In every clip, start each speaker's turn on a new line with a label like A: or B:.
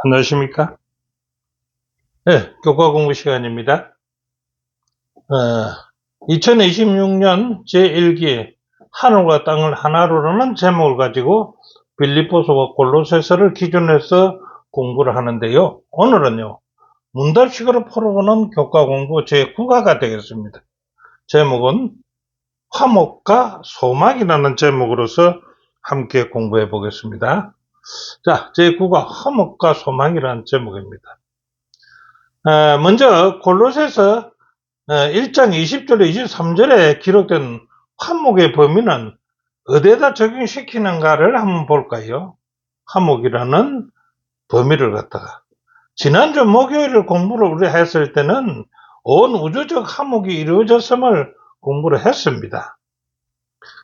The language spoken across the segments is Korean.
A: 안녕하십니까? 네, 교과 공부 시간입니다. 2026년 제1기 하늘과 땅을 하나로라는 제목을 가지고 빌립보서와 골로새서를 기준으로 해서 공부를 하는데요. 오늘은요, 문답식으로 풀어보는 교과 공부 제9가가 되겠습니다. 제목은 화목과 소망이라는 제목으로서 함께 공부해 보겠습니다. 자, 제9가 화목과 소망이라는 제목입니다. 먼저 골로새서 1장 20절에 23절에 기록된 화목의 범위는 어디에다 적용시키는가를 한번 볼까요? 화목이라는 범위를 갖다가 지난주 목요일 공부를 우리 했을 때는 온 우주적 화목이 이루어졌음을 공부를 했습니다.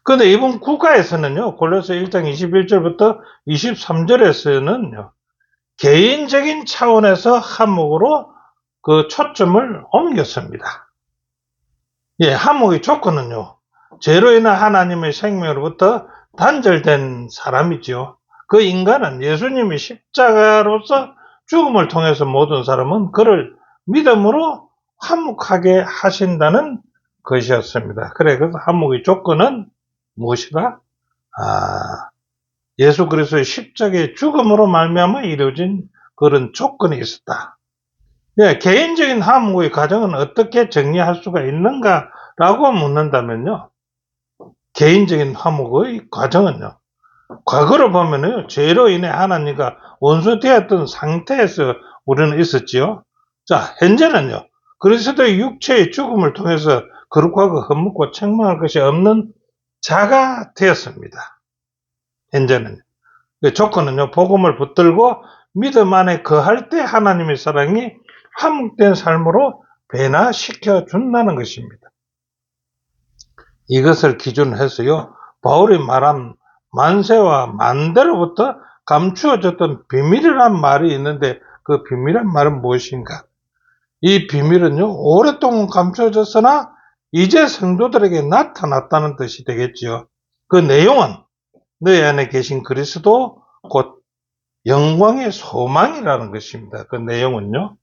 A: 그런데 이번 국가에서는요, 골로새 1장 21절부터 23절에서는요, 개인적인 차원에서 화목으로 그 초점을 옮겼습니다. 예, 화목의 조건은요, 죄로 인한 하나님의 생명으로부터 단절된 사람이죠. 그 인간은 예수님이 십자가로서 죽음을 통해서 모든 사람은 그를 믿음으로 화목하게 하신다는 것이었습니다. 그래, 그래서 화목의 조건은 무엇이다? 예수 그리스도의 십자가의 죽음으로 말미암아 이루어진 그런 조건이 있었다. 예, 개인적인 화목의 과정은 어떻게 정리할 수가 있는가라고 묻는다면요. 개인적인 화목의 과정은요. 과거로 보면요. 죄로 인해 하나님과 원수되었던 상태에서 우리는 있었지요. 자, 현재는요. 그리스도의 육체의 죽음을 통해서 거룩하고 흠없고 책망할 것이 없는 자가 되었습니다. 현재는. 그 조건은요. 복음을 붙들고 믿음 안에 거할 때 하나님의 사랑이 화목된 삶으로 변화시켜 준다는 것입니다. 이것을 기준으로 해서요, 바울이 말한 만세와 만대로부터 감추어졌던 비밀이란 말이 있는데 그 비밀이란 말은 무엇인가? 이 비밀은요, 오랫동안 감추어졌으나 이제 성도들에게 나타났다는 뜻이 되겠지요. 그 내용은 너희 안에 계신 그리스도 곧 영광의 소망이라는 것입니다. 그 내용은요.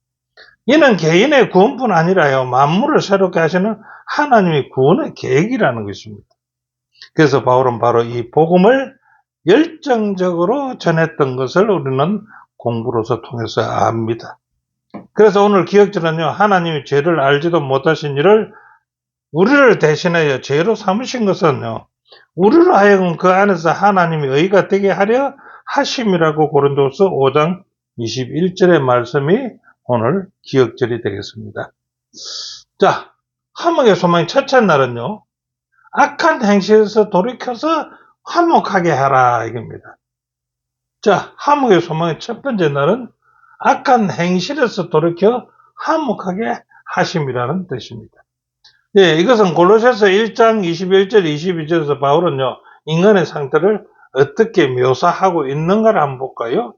A: 이는 개인의 구원뿐 아니라요, 만물을 새롭게 하시는 하나님의 구원의 계획이라는 것입니다. 그래서 바울은 바로 이 복음을 열정적으로 전했던 것을 우리는 공부로서 통해서 압니다. 그래서 오늘 기억절은요, 하나님이 죄를 알지도 못하신 이를 우리를 대신하여 죄로 삼으신 것은요, 우리로 하여금 그 안에서 하나님의 의가 되게 하려 하심이라고 고린도서 5장 21절의 말씀이 오늘 기억절이 되겠습니다. 자, 화목의 소망의 첫째 날은요, 악한 행실에서 돌이켜서 화목하게 하라 이겁니다. 자, 화목의 소망의 첫 번째 날은 악한 행실에서 돌이켜 화목하게 하심이라는 뜻입니다. 예, 이것은 골로새서 1장 21절 22절에서 바울은요, 인간의 상태를 어떻게 묘사하고 있는가를 한번 볼까요?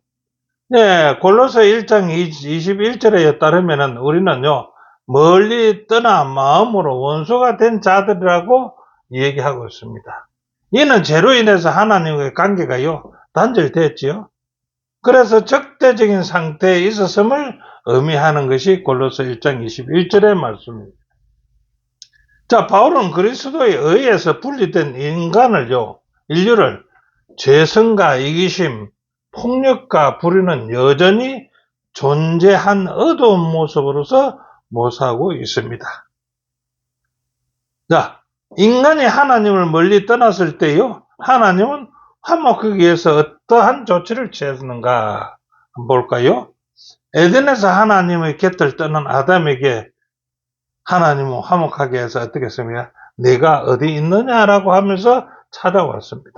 A: 네, 골로새 1장 21절에 따르면은 우리는요, 멀리 떠나 마음으로 원수가 된 자들이라고 얘기하고 있습니다. 이는 죄로 인해서 하나님과의 관계가요, 단절됐지요. 그래서 적대적인 상태에 있었음을 의미하는 것이 골로새 1장 21절의 말씀입니다. 자, 바울은 그리스도에 의해서 분리된 인류를 죄성과 이기심, 폭력과 불의는 여전히 존재한 어두운 모습으로서 묘사하고 있습니다. 자, 인간이 하나님을 멀리 떠났을 때요, 하나님은 화목하기 위해서 어떠한 조치를 취했는가 한번 볼까요? 에덴에서 하나님의 곁을 떠난 아담에게 하나님은 화목하게 해서 어떻게 했습니까? 내가 어디 있느냐라고 하면서 찾아왔습니다.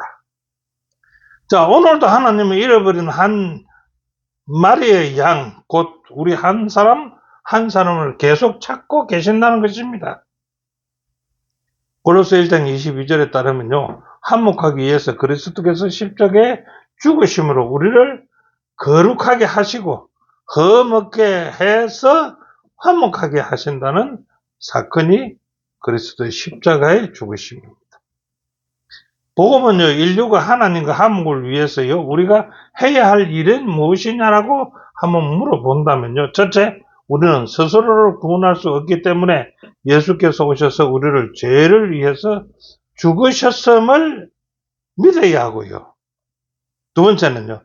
A: 자, 오늘도 하나님은 잃어버린 한 마리의 양, 곧 우리 한 사람을 계속 찾고 계신다는 것입니다. 골로새 1장 22절에 따르면요, 화목하기 위해서 그리스도께서 십자가에 죽으심으로 우리를 거룩하게 하시고 흠없게 해서 화목하게 하신다는 사건이 그리스도의 십자가의 죽으심입니다. 복음은요, 인류가 하나님과 화목을 위해서요, 우리가 해야 할 일은 무엇이냐라고 한번 물어본다면요. 첫째, 우리는 스스로를 구원할 수 없기 때문에 예수께서 오셔서 우리를 죄를 위해서 죽으셨음을 믿어야 하고요. 두 번째는요,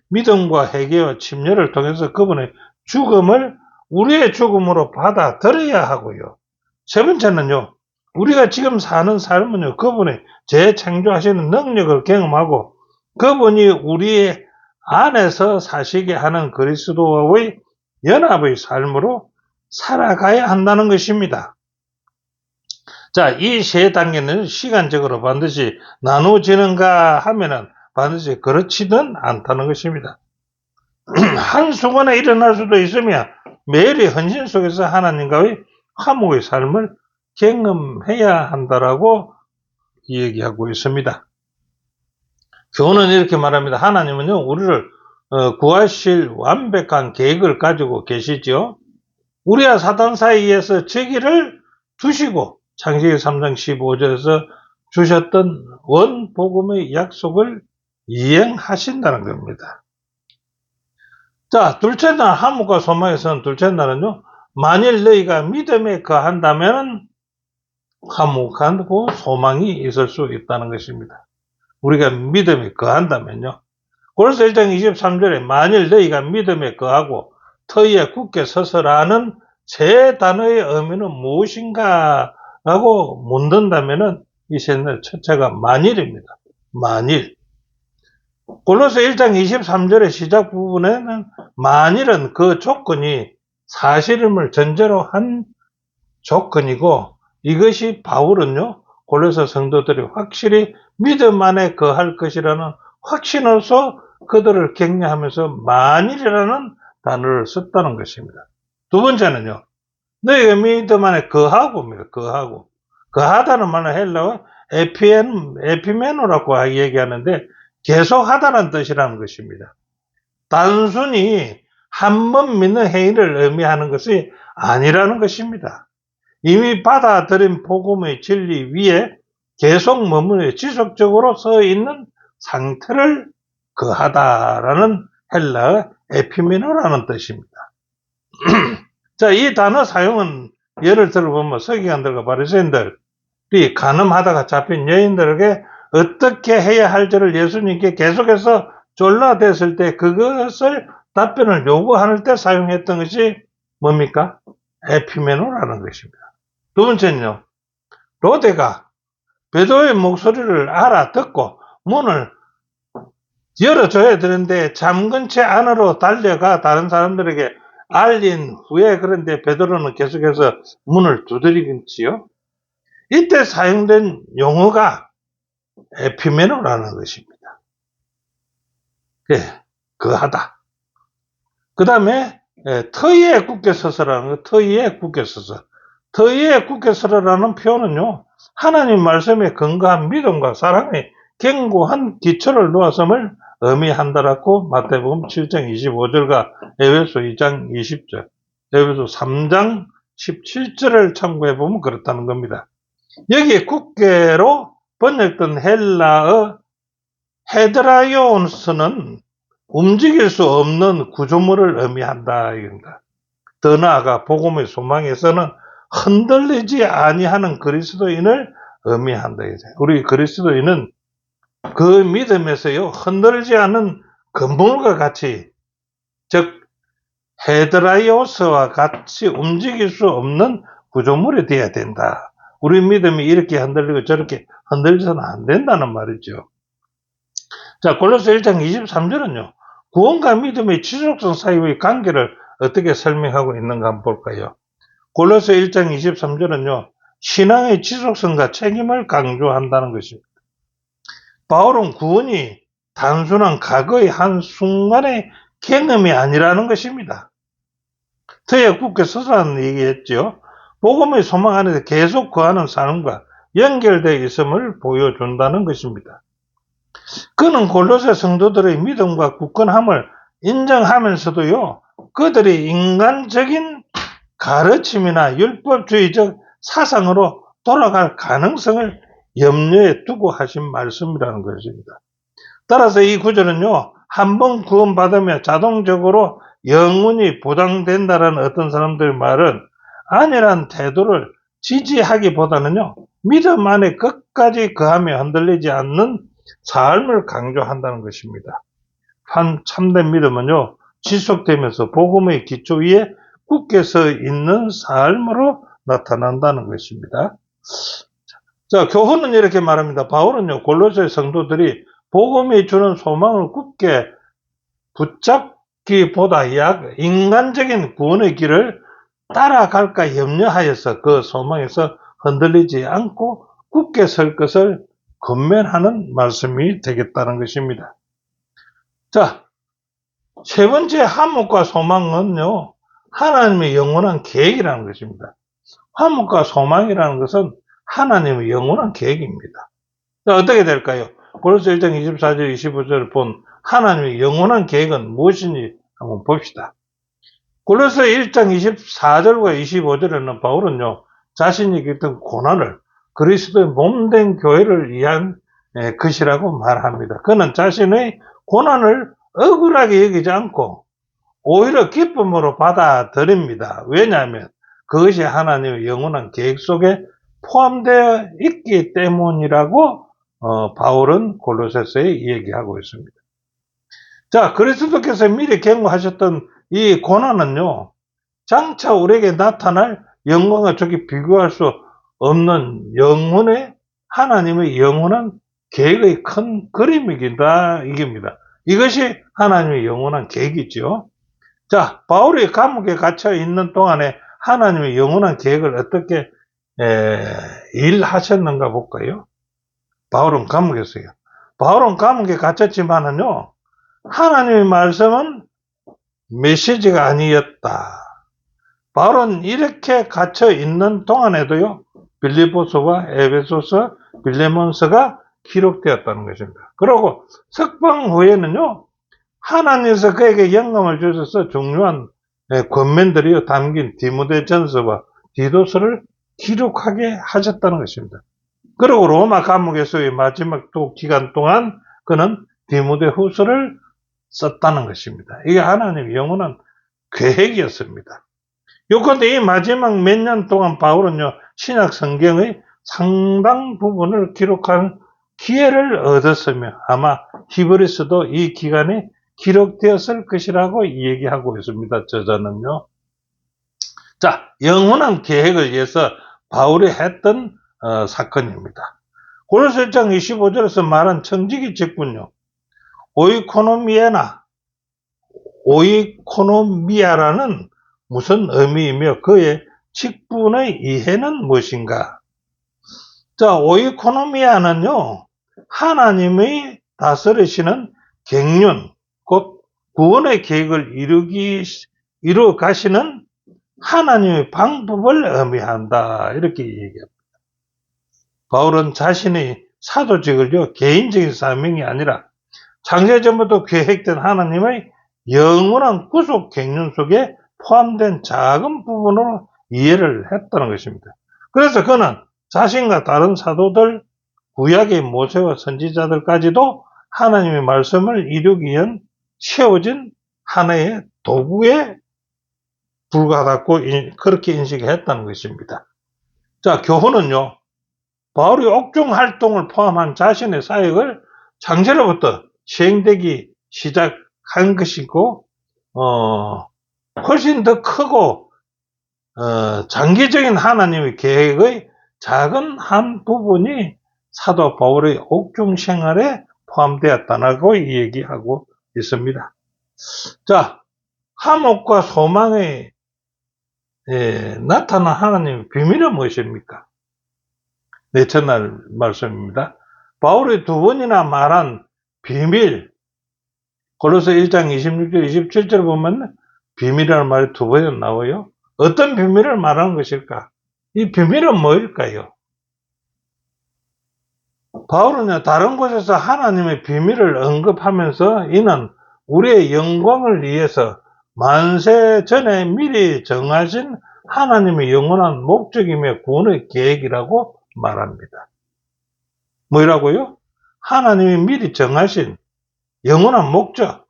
A: 믿음과 회개와 침례를 통해서 그분의 죽음을 우리의 죽음으로 받아들여야 하고요. 세 번째는요, 우리가 지금 사는 삶은요, 그분의 재창조하시는 능력을 경험하고 그분이 우리 안에서 사시게 하는 그리스도와의 연합의 삶으로 살아가야 한다는 것입니다. 자, 이 세 단계는 시간적으로 반드시 나누어지는가 하면은 반드시 그렇지는 않다는 것입니다. 한순간에 일어날 수도 있으며 매일의 헌신 속에서 하나님과의 화목의 삶을 경험해야 한다라고 얘기하고 있습니다. 교훈은 이렇게 말합니다. 하나님은요, 우리를 구하실 완벽한 계획을 가지고 계시죠. 우리와 사단 사이에서 저기를 두시고 창세기 3장 15절에서 주셨던 원복음의 약속을 이행하신다는 겁니다. 자, 둘째 날 화목과 소망에서는 둘째 날은요, 만일 너희가 믿음에 거한다면 화목하고 소망이 있을 수 있다는 것입니다. 우리가 믿음에 거한다면요. 고린도서 1장 23절에 만일 너희가 믿음에 거하고 터위에 굳게 서서라는 세 단어의 의미는 무엇인가 라고 묻는다면은 이 세 단어 첫째가 만일입니다. 만일. 골로새 1장 23절의 시작 부분에는 만일은 그 조건이 사실임을 전제로 한 조건이고 이것이 바울은요 골로새 성도들이 확실히 믿음 안에 거할 것이라는 확신으로서 그들을 격려하면서 만일이라는 단어를 썼다는 것입니다. 두 번째는요, 너희가 믿음 안에 거하고입니다. 거하다는 말은 헬라어 에피메노라고 얘기하는데 계속하다는 뜻이라는 것입니다. 단순히 한 번 믿는 행위를 의미하는 것이 아니라는 것입니다. 이미 받아들인 복음의 진리 위에 계속 머무르 지속적으로 서 있는 상태를 거하다라는 헬라어 에피메노라는 뜻입니다. 자, 이 단어 사용은 예를 들어보면 서기관들과 바리새인들이 간음하다가 잡힌 여인들에게 어떻게 해야 할지를 예수님께 계속해서 졸라댔을 때 그것을 답변을 요구할 때 사용했던 것이 뭡니까? 에피메노라는 것입니다. 두 번째는요, 로데가 베드로의 목소리를 알아듣고 문을 열어줘야 되는데 잠근 채 안으로 달려가 다른 사람들에게 알린 후에 그런데 베드로는 계속해서 문을 두드리지요. 이때 사용된 용어가 에피메노라는 것입니다. 거하다. 그 다음에 터위에 굳게 서서라는 거, 터위에 굳게 서서. 터위에 굳게 서라는 표현은요, 하나님 말씀에 근거한 믿음과 사랑의 견고한 기초를 놓았음을 의미한다라고 마태복음 7장 25절과 에베소 2장 20절, 에베소 3장 17절을 참고해보면 그렇다는 겁니다. 여기에 굳게로 번역된 헬라어 헤드라이온스는 움직일 수 없는 구조물을 의미한다. 이겁니다. 더 나아가 복음의 소망에서는 흔들리지 아니하는 그리스도인을 의미한다. 우리 그리스도인은 그 믿음에서요 흔들리지 않는 건물과 같이, 즉 헤드라이오스와 같이 움직일 수 없는 구조물이 되어야 된다. 우리 믿음이 이렇게 흔들리고 저렇게 흔들려서는 안 된다는 말이죠. 자, 골로새 1장 23절은요. 구원과 믿음의 지속성 사이의 관계를 어떻게 설명하고 있는가 한번 볼까요? 골로새 1장 23절은요. 신앙의 지속성과 책임을 강조한다는 것입니다. 바울은 구원이 단순한 과거의 한순간의 경험이 아니라는 것입니다. 터에 굳게 서서라는 얘기했죠. 복음의 소망 안에서 계속 거하는 삶과 연결되어 있음을 보여준다는 것입니다. 그는 골로새 성도들의 믿음과 굳건함을 인정하면서도요, 그들이 인간적인 가르침이나 율법주의적 사상으로 돌아갈 가능성을 염려에 두고 하신 말씀이라는 것입니다. 따라서 이 구절은요, 한번 구원받으면 자동적으로 영원히 보장된다는 어떤 사람들의 말은 아니란 태도를 지지하기보다는요, 믿음 안에 끝까지 거하며 흔들리지 않는 삶을 강조한다는 것입니다. 참된 믿음은요, 지속되면서 복음의 기초 위에 굳게 서 있는 삶으로 나타난다는 것입니다. 자, 교훈은 이렇게 말합니다. 바울은요, 골로새 성도들이 복음이 주는 소망을 굳게 붙잡기보다 인간적인 구원의 길을 따라갈까 염려하여서 그 소망에서 흔들리지 않고 굳게 설 것을 권면하는 말씀이 되겠다는 것입니다. 자, 세 번째 화목과 소망은요, 하나님의 영원한 계획이라는 것입니다. 화목과 소망이라는 것은 하나님의 영원한 계획입니다. 자, 어떻게 될까요? 골로새 1장 24절 25절을 본 하나님의 영원한 계획은 무엇인지 한번 봅시다. 골로새 1장 24절과 25절에는 바울은요, 자신이 겪던 고난을 그리스도의 몸된 교회를 위한 것이라고 말합니다. 그는 자신의 고난을 억울하게 여기지 않고 오히려 기쁨으로 받아들입니다. 왜냐하면 그것이 하나님의 영원한 계획 속에 포함되어 있기 때문이라고 바울은 골로새서에 얘기하고 있습니다. 자, 그리스도께서 미리 경고하셨던 이 고난은요, 장차 우리에게 나타날 영광과 저기 비교할 수 없는 영혼의 하나님의 영원한 계획의 큰 그림이기다 이깁니다. 이것이 하나님의 영원한 계획이죠. 자, 바울이 감옥에 갇혀 있는 동안에 하나님의 영원한 계획을 어떻게 일하셨는가 볼까요? 바울은 감옥에서요. 바울은 감옥에 갇혔지만은요, 하나님의 말씀은 메시지가 아니었다. 바울은 이렇게 갇혀 있는 동안에도요, 빌립보서와 에베소서, 빌레몬서가 기록되었다는 것입니다. 그리고 석방 후에는요, 하나님께서 그에게 영감을 주셔서 중요한 권면들이 담긴 디모데전서와 디도서를 기록하게 하셨다는 것입니다. 그리고 로마 감옥에서의 마지막 기간 동안 그는 디모데후서를 썼다는 것입니다. 이게 하나님의 영원한 계획이었습니다. 요컨대 이 마지막 몇 년 동안 바울은요, 신약 성경의 상당 부분을 기록한 기회를 얻었으며 아마 히브리서도 이 기간에 기록되었을 것이라고 얘기하고 있습니다. 저자는요. 자, 영원한 계획을 위해서 바울이 했던 사건입니다. 골로새 1장 25절에서 말한 청지기 직분요. 오이코노미아라는 무슨 의미이며 그의 직분의 이해는 무엇인가? 자, 오이코노미아는요, 하나님의 다스리시는 갱륜, 곧 구원의 계획을 이루어 가시는 하나님의 방법을 의미한다. 이렇게 얘기합니다. 바울은 자신의 사도직을요, 개인적인 사명이 아니라 창세전부터 계획된 하나님의 영원한 구속 갱륜 속에 포함된 작은 부분으로 이해를 했다는 것입니다. 그래서 그는 자신과 다른 사도들, 구약의 모세와 선지자들까지도 하나님의 말씀을 이루기 위한 세워진 하나의 도구에 불과하다고 그렇게 인식했다는 것입니다. 자, 교훈은요, 바울이 옥중 활동을 포함한 자신의 사역을 창세로부터 시행되기 시작한 것이고, 훨씬 더 크고, 장기적인 하나님의 계획의 작은 한 부분이 사도 바울의 옥중 생활에 포함되었다고 얘기하고 있습니다. 자, 화목과 소망에 나타난 하나님의 비밀은 무엇입니까? 네, 첫날 말씀입니다. 바울이 두 번이나 말한 비밀, 골로새 1장 26절, 27절 보면 비밀이라는 말이 두 번이나 나와요. 어떤 비밀을 말하는 것일까? 이 비밀은 뭐일까요? 바울은 다른 곳에서 하나님의 비밀을 언급하면서 이는 우리의 영광을 위해서 만세 전에 미리 정하신 하나님의 영원한 목적이며 구원의 계획이라고 말합니다. 뭐라고요? 하나님이 미리 정하신 영원한 목적,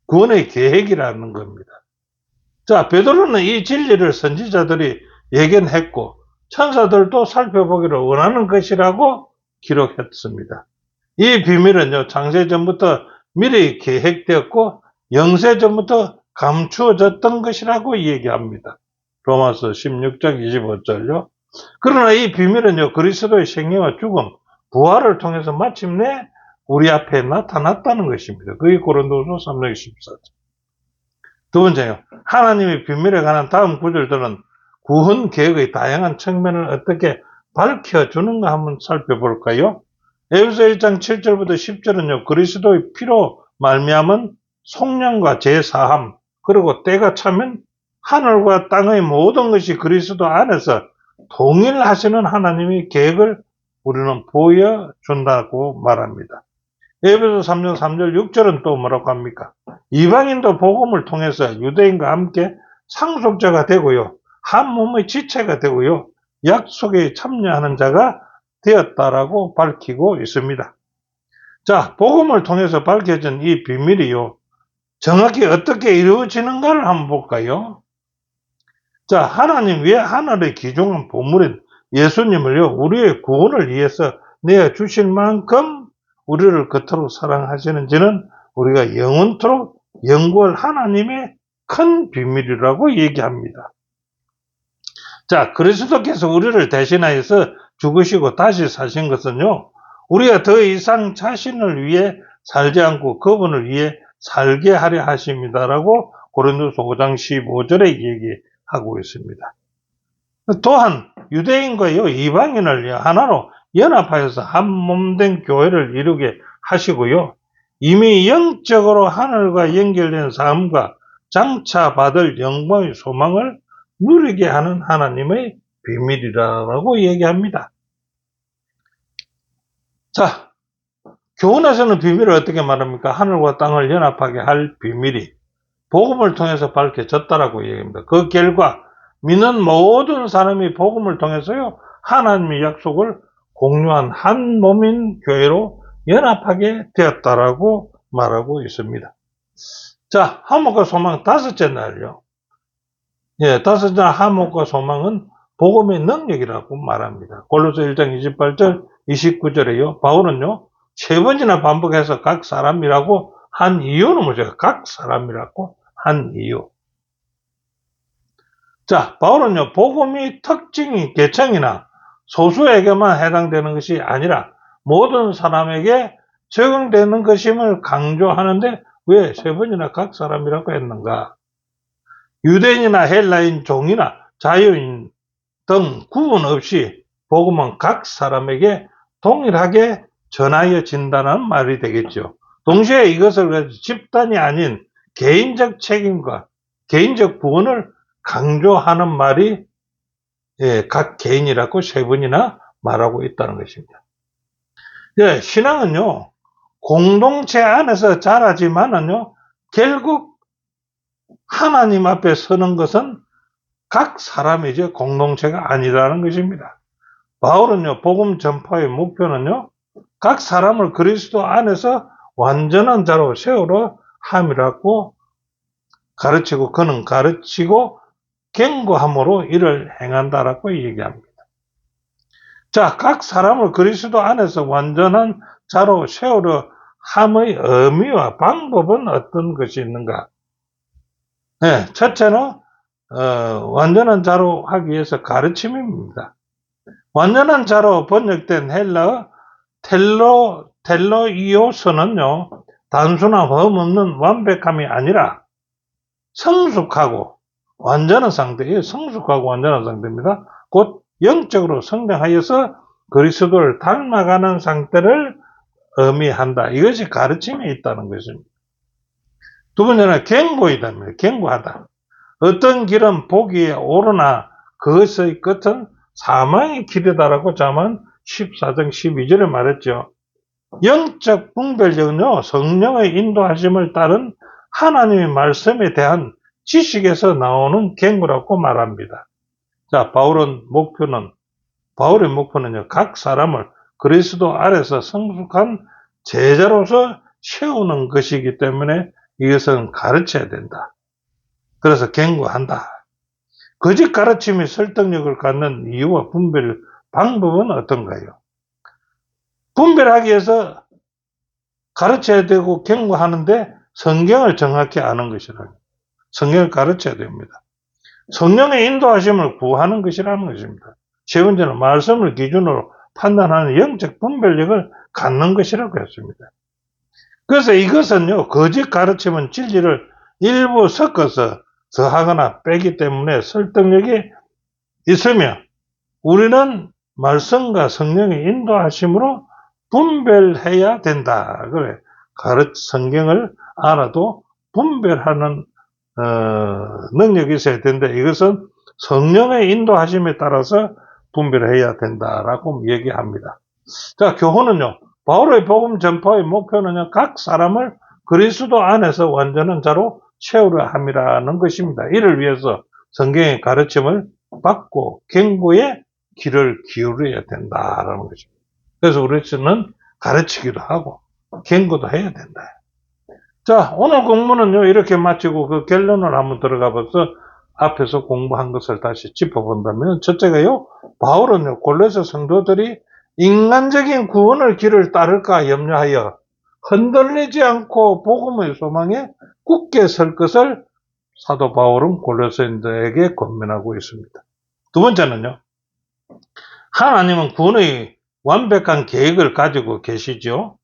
A: 구원의 계획이라는 겁니다. 자, 베드로는 이 진리를 선지자들이 예견했고 천사들도 살펴보기를 원하는 것이라고 기록했습니다. 이 비밀은요, 창세전부터 미리 계획되었고 영세전부터 감추어졌던 것이라고 얘기합니다. 로마서 16장 25절요. 그러나 이 비밀은요, 그리스도의 생애와 죽음, 부활을 통해서 마침내 우리 앞에 나타났다는 것입니다. 그게 고린도서 3장 14절. 두 번째요, 하나님의 비밀에 관한 다음 구절들은 구원 계획의 다양한 측면을 어떻게 밝혀주는가 한번 살펴볼까요? 에베소 1장 7절부터 10절은요, 그리스도의 피로 말미암은 속량과 제사함, 그리고 때가 차면 하늘과 땅의 모든 것이 그리스도 안에서 동일하시는 하나님의 계획을 우리는 보여준다고 말합니다. 에베소 3장 3절 6절은 또 뭐라고 합니까? 이방인도 복음을 통해서 유대인과 함께 상속자가 되고요, 한 몸의 지체가 되고요, 약속에 참여하는 자가 되었다라고 밝히고 있습니다. 자, 복음을 통해서 밝혀진 이 비밀이요, 정확히 어떻게 이루어지는가를 한번 볼까요? 자, 하나님 왜 하늘의 귀중한 보물인 예수님을요, 우리의 구원을 위해서 내어주실 만큼 우리를 그토록 사랑하시는지는 우리가 영원토록 연구할 하나님의 큰 비밀이라고 얘기합니다. 자, 그리스도께서 우리를 대신하여서 죽으시고 다시 사신 것은요, 우리가 더 이상 자신을 위해 살지 않고 그분을 위해 살게 하려 하십니다라고 고린도서 5장 15절에 얘기하고 있습니다. 또한 유대인과요, 이방인을 하나로 연합하여서 한 몸된 교회를 이루게 하시고요, 이미 영적으로 하늘과 연결된 삶과 장차 받을 영광의 소망을 누리게 하는 하나님의 비밀이라고 얘기합니다. 자, 교훈에서는 비밀을 어떻게 말합니까? 하늘과 땅을 연합하게 할 비밀이 복음을 통해서 밝혀졌다라고 얘기합니다. 그 결과 믿는 모든 사람이 복음을 통해서요, 하나님의 약속을 공유한 한 몸인 교회로 연합하게 되었다라고 말하고 있습니다. 자, 화목과 소망 다섯째 날요. 다섯째 날 화목과 소망은 복음의 능력이라고 말합니다. 골로새 1장 28절 29절에요. 바울은요, 세 번이나 반복해서 각 사람이라고 한 이유는 뭐죠? 각 사람이라고 한 이유. 자, 바울은요, 복음이 특징이 계층이나 소수에게만 해당되는 것이 아니라 모든 사람에게 적용되는 것임을 강조하는데 왜 세 번이나 각 사람이라고 했는가? 유대인이나 헬라인, 종이나 자유인 등 구분 없이 복음은 각 사람에게 동일하게 전하여진다는 말이 되겠죠. 동시에 이것을 집단이 아닌 개인적 책임과 개인적 구원을 강조하는 말이 각 개인이라고 세 번이나 말하고 있다는 것입니다. 신앙은요, 공동체 안에서 자라지만은요, 결국 하나님 앞에 서는 것은 각 사람이죠, 공동체가 아니라는 것입니다. 바울은요, 복음 전파의 목표는요, 각 사람을 그리스도 안에서 완전한 자로 세우려 함이라고 가르치고, 그는 가르치고 경고함으로 이를 행한다라고 얘기합니다. 자, 각 사람을 그리스도 안에서 완전한 자로 세우려 함의 의미와 방법은 어떤 것이 있는가? 첫째는 완전한 자로 하기 위해서 가르침입니다. 완전한 자로 번역된 헬라어 텔로이오스는요, 단순한 흠없는 완벽함이 아니라 성숙하고 완전한 상태예요. 성숙하고 완전한 상태입니다. 곧 영적으로 성장하여서 그리스도를 닮아가는 상태를 의미한다. 이것이 가르침에 있다는 것입니다. 두 번째는 경고이다. 경고하다. 어떤 길은 보기에 오르나 그것의 끝은 사망의 길이다라고 잠언 14장 12절에 말했죠. 영적 분별력은요, 성령의 인도하심을 따른 하나님의 말씀에 대한 지식에서 나오는 경고라고 말합니다. 자, 바울의 목표는요, 각 사람을 그리스도 아래서 성숙한 제자로서 세우는 것이기 때문에 이것은 가르쳐야 된다. 그래서 경고한다. 거짓 가르침이 설득력을 갖는 이유와 분별 방법은 어떤가요? 분별하기 위해서 가르쳐야 되고 경고하는데 성경을 정확히 아는 것이라는 거예요. 성경을 가르쳐야 됩니다. 성령의 인도하심을 구하는 것이라는 것입니다. 세 번째는 말씀을 기준으로 판단하는 영적 분별력을 갖는 것이라고 했습니다. 그래서 이것은요, 거짓 가르침은 진리를 일부 섞어서 더하거나 빼기 때문에 설득력이 있으며 우리는 말씀과 성령의 인도하심으로 분별해야 된다. 그래. 성경을 알아도 분별하는 능력이 있어야 된다. 이것은 성령의 인도하심에 따라서 분별해야 된다라고 얘기합니다. 자, 교훈은요. 바울의 복음 전파의 목표는요. 각 사람을 그리스도 안에서 완전한 자로 채우려 함이라는 것입니다. 이를 위해서 성경의 가르침을 받고 경고에 귀를 기울여야 된다라는 것입니다. 그래서 우리는 가르치기도 하고 경고도 해야 된다. 자, 오늘 공부는요, 이렇게 마치고 그 결론을 한번 들어가 봐서 앞에서 공부한 것을 다시 짚어본다면, 첫째가요, 바울은요, 골로새 성도들이 인간적인 구원의 길을 따를까 염려하여 흔들리지 않고 복음의 소망에 굳게 설 것을 사도 바울은 골로새인들에게 권면하고 있습니다. 두 번째는요, 하나님은 구원의 완벽한 계획을 가지고 계시죠.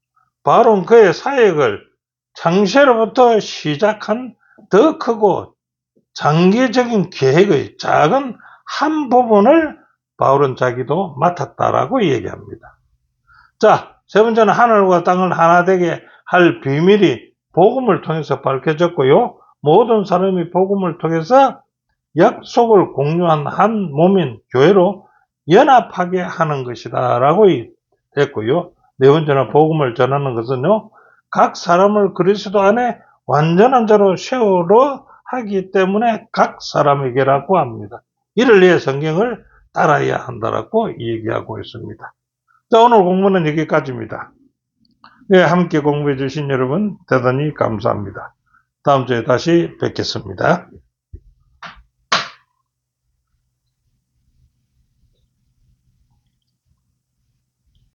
A: 바울은 그의 사역을 창세로부터 시작한 더 크고 장기적인 계획의 작은 한 부분을 바울은 자기도 맡았다라고 얘기합니다. 자, 세 번째는 하늘과 땅을 하나 되게 할 비밀이 복음을 통해서 밝혀졌고요. 모든 사람이 복음을 통해서 약속을 공유한 한 몸인 교회로 연합하게 하는 것이다 라고 했고요. 네 번째는 복음을 전하는 것은요, 각 사람을 그리스도 안에 완전한 자로 세우려 하기 때문에 각 사람에게라고 합니다. 이를 위해 성경을 따라야 한다라고 얘기하고 있습니다. 자, 오늘 공부는 여기까지입니다. 네, 함께 공부해 주신 여러분 대단히 감사합니다. 다음 주에 다시 뵙겠습니다.